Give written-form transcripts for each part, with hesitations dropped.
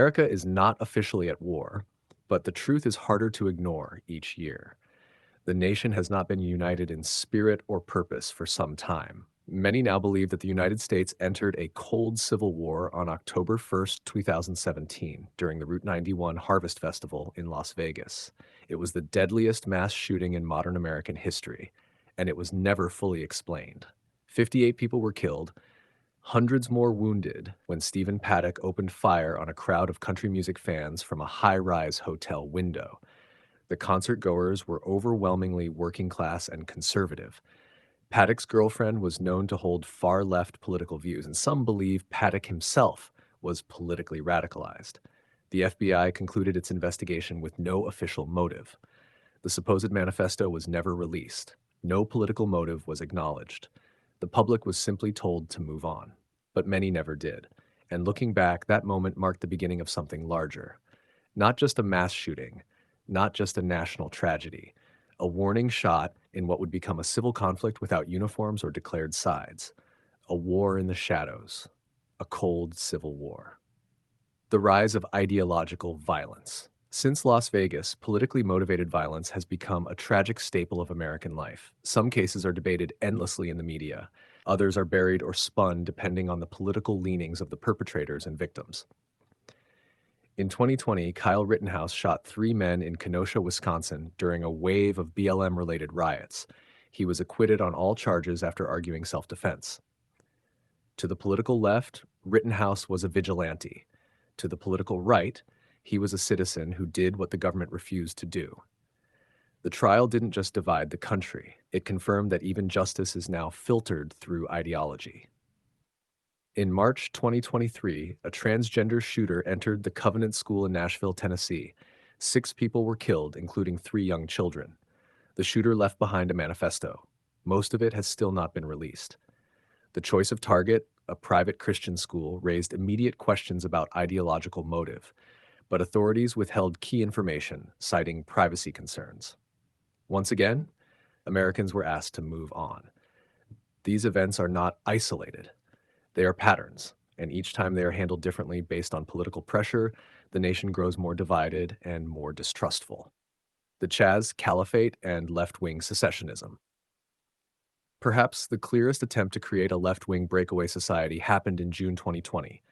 America is not officially at war, but the truth is harder to ignore each year. The nation has not been united in spirit or purpose for some time. Many now believe that the United States entered a cold civil war on October 1st, 2017, during the Route 91 Harvest Festival in Las Vegas. It was the deadliest mass shooting in modern American history, and it was never fully explained. 58 people were killed, hundreds more wounded when Stephen Paddock opened fire on a crowd of country music fans from a high-rise hotel window. The concert goers were overwhelmingly working class and conservative. Paddock's girlfriend was known to hold far-left political views, and some believe Paddock himself was politically radicalized. The FBI concluded its investigation with no official motive. The supposed manifesto was never released. No political motive was acknowledged. The public was simply told to move on, but many never did. And looking back, that moment marked the beginning of something larger. Not just a mass shooting, not just a national tragedy, a warning shot in what would become a civil conflict without uniforms or declared sides, a war in the shadows, a cold civil war. The rise of ideological violence. Since Las Vegas, politically motivated violence has become a tragic staple of American life. Some cases are debated endlessly in the media. Others are buried or spun depending on the political leanings of the perpetrators and victims. In 2020, Kyle Rittenhouse shot 3 men in Kenosha, Wisconsin during a wave of BLM-related riots. He was acquitted on all charges after arguing self-defense. To the political left, Rittenhouse was a vigilante. To the political right, he was a citizen who did what the government refused to do. The trial didn't just divide the country. It confirmed that even justice is now filtered through ideology. In March 2023, a transgender shooter entered the Covenant School in Nashville, Tennessee. 6 people were killed, including 3 young children. The shooter left behind a manifesto. Most of it has still not been released. The choice of target, a private Christian school, raised immediate questions about ideological motive, but authorities withheld key information, citing privacy concerns. Once again, Americans were asked to move on. These events are not isolated. They are patterns, and each time they are handled differently based on political pressure, the nation grows more divided and more distrustful. The Chaz Caliphate and left-wing secessionism. Perhaps the clearest attempt to create a left-wing breakaway society happened in June 2020.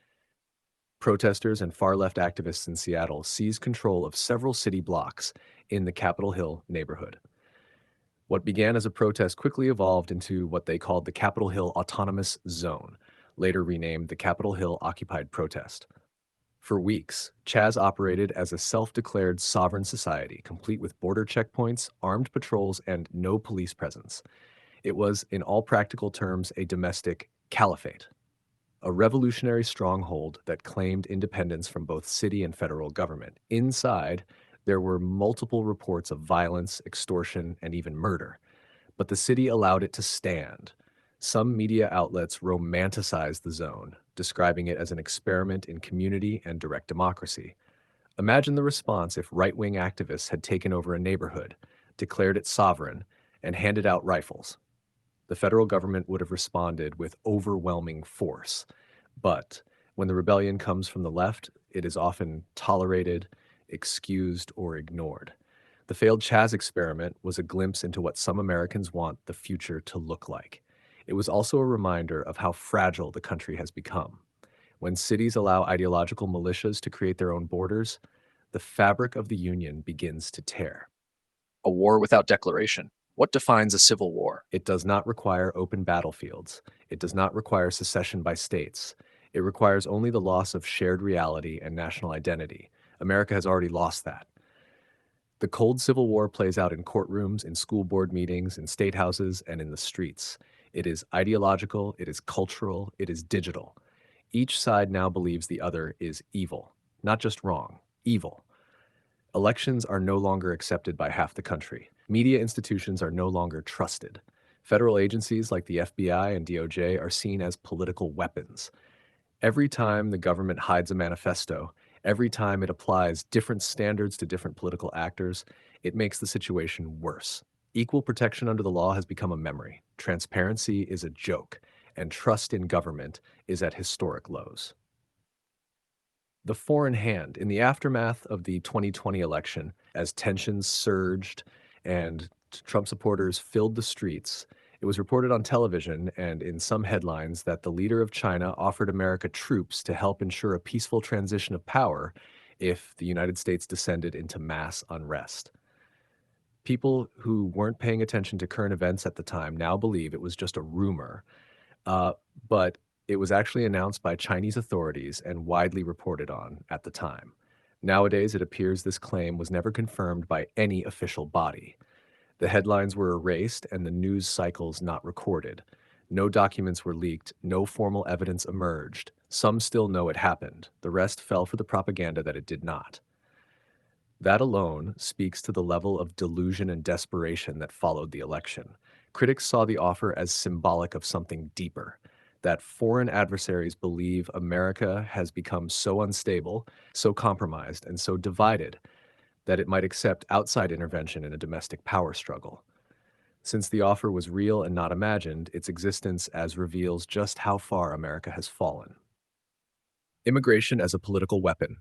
Protesters and far-left activists in Seattle seized control of several city blocks in the Capitol Hill neighborhood. What began as a protest quickly evolved into what they called the Capitol Hill Autonomous Zone, later renamed the Capitol Hill Occupied Protest. For weeks, Chaz operated as a self-declared sovereign society, complete with border checkpoints, armed patrols, and no police presence. It was, in all practical terms, a domestic caliphate, a revolutionary stronghold that claimed independence from both city and federal government. Inside, there were multiple reports of violence, extortion, and even murder, but the city allowed it to stand. Some media outlets romanticized the zone, describing it as an experiment in community and direct democracy. Imagine the response if right-wing activists had taken over a neighborhood, declared it sovereign, and handed out rifles. The federal government would have responded with overwhelming force. But when the rebellion comes from the left, it is often tolerated, excused, or ignored. The failed Chaz experiment was a glimpse into what some Americans want the future to look like. It was also a reminder of how fragile the country has become. When cities allow ideological militias to create their own borders, the fabric of the Union begins to tear. A war without declaration. What defines a civil war? It does not require open battlefields. It does not require secession by states. It requires only the loss of shared reality and national identity. America has already lost that. The cold civil war plays out in courtrooms, in school board meetings, in state houses, and in the streets. It is ideological, it is cultural, it is digital. Each side now believes the other is evil. Not just wrong, evil. Elections are no longer accepted by half the country. Media institutions are no longer trusted. Federal agencies like the FBI and DOJ are seen as political weapons. Every time the government hides a manifesto, every time it applies different standards to different political actors, it makes the situation worse. Equal protection under the law has become a memory. Transparency is a joke, and trust in government is at historic lows. The foreign hand. In the aftermath of the 2020 election, as tensions surged and Trump supporters filled the streets, it was reported on television and in some headlines that the leader of China offered America troops to help ensure a peaceful transition of power if the United States descended into mass unrest. People who weren't paying attention to current events at the time now believe it was just a rumor, uh, but it was actually announced by Chinese authorities and widely reported on at the time. Nowadays, it appears this claim was never confirmed by any official body. The headlines were erased and the news cycles not recorded. No documents were leaked, no formal evidence emerged. Some still know it happened. The rest fell for the propaganda that it did not. That alone speaks to the level of delusion and desperation that followed the election. Critics saw the offer as symbolic of something deeper, that foreign adversaries believe America has become so unstable, so compromised, and so divided that it might accept outside intervention in a domestic power struggle. Since the offer was real and not imagined, its existence as reveals just how far America has fallen. Immigration as a political weapon.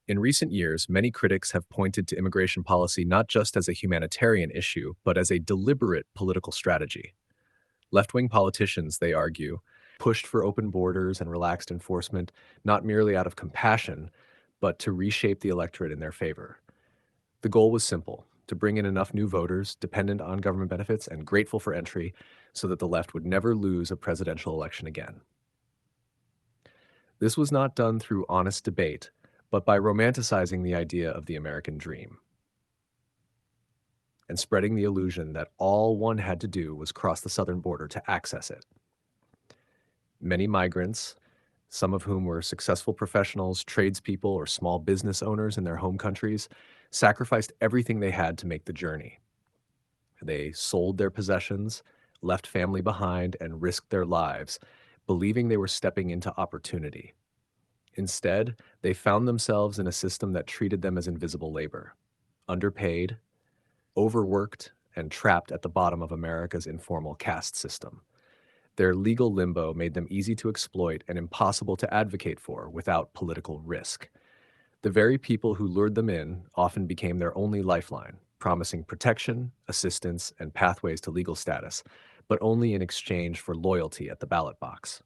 In recent years, many critics have pointed to immigration policy not just as a humanitarian issue, but as a deliberate political strategy. Left-wing politicians, they argue, pushed for open borders and relaxed enforcement not merely out of compassion, but to reshape the electorate in their favor. The goal was simple: to bring in enough new voters dependent on government benefits and grateful for entry so that the left would never lose a presidential election again. This was not done through honest debate, but by romanticizing the idea of the American dream and spreading the illusion that all one had to do was cross the southern border to access it. Many migrants, some of whom were successful professionals, tradespeople, or small business owners in their home countries, sacrificed everything they had to make the journey. They sold their possessions, left family behind, and risked their lives, believing they were stepping into opportunity. Instead, they found themselves in a system that treated them as invisible labor, underpaid, overworked, and trapped at the bottom of America's informal caste system. Their legal limbo made them easy to exploit and impossible to advocate for without political risk. The very people who lured them in often became their only lifeline, promising protection, assistance, and pathways to legal status, but only in exchange for loyalty at the ballot box.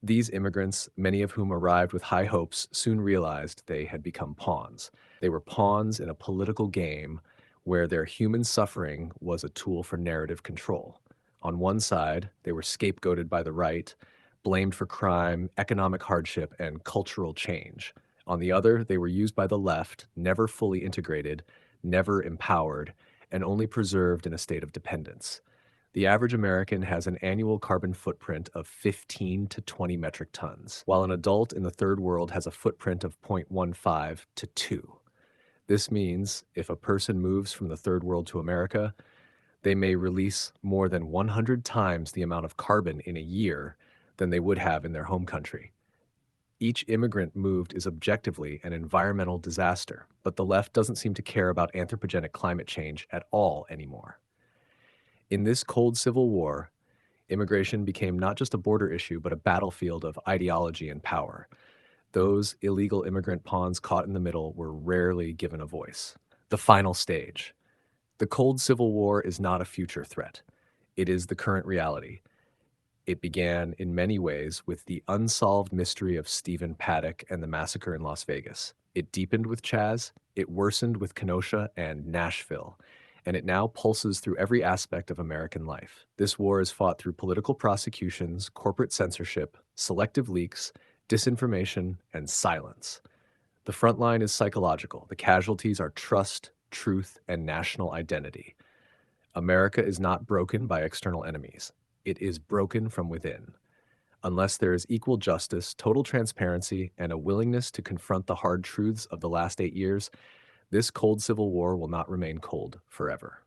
These immigrants, many of whom arrived with high hopes, soon realized they had become pawns. They were pawns in a political game where their human suffering was a tool for narrative control. On one side, they were scapegoated by the right, blamed for crime, economic hardship, and cultural change. On the other, they were used by the left, never fully integrated, never empowered, and only preserved in a state of dependence. The average American has an annual carbon footprint of 15 to 20 metric tons, while an adult in the third world has a footprint of 0.15 to 2. This means if a person moves from the third world to America, they may release more than 100 times the amount of carbon in a year than they would have in their home country. Each immigrant moved is objectively an environmental disaster, but the left doesn't seem to care about anthropogenic climate change at all anymore. In this cold civil war, immigration became not just a border issue, but a battlefield of ideology and power. Those illegal immigrant pawns caught in the middle were rarely given a voice. The final stage. The cold civil war is not a future threat. It is the current reality. It began in many ways with the unsolved mystery of Stephen Paddock and the massacre in Las Vegas. It deepened with Chaz, it worsened with Kenosha and Nashville, and it now pulses through every aspect of American life. This war is fought through political prosecutions, corporate censorship, selective leaks, disinformation, and silence. The front line is psychological. The casualties are trust, truth, and national identity. America is not broken by external enemies. It is broken from within. Unless there is equal justice, total transparency, and a willingness to confront the hard truths of the last 8 years, this cold civil war will not remain cold forever.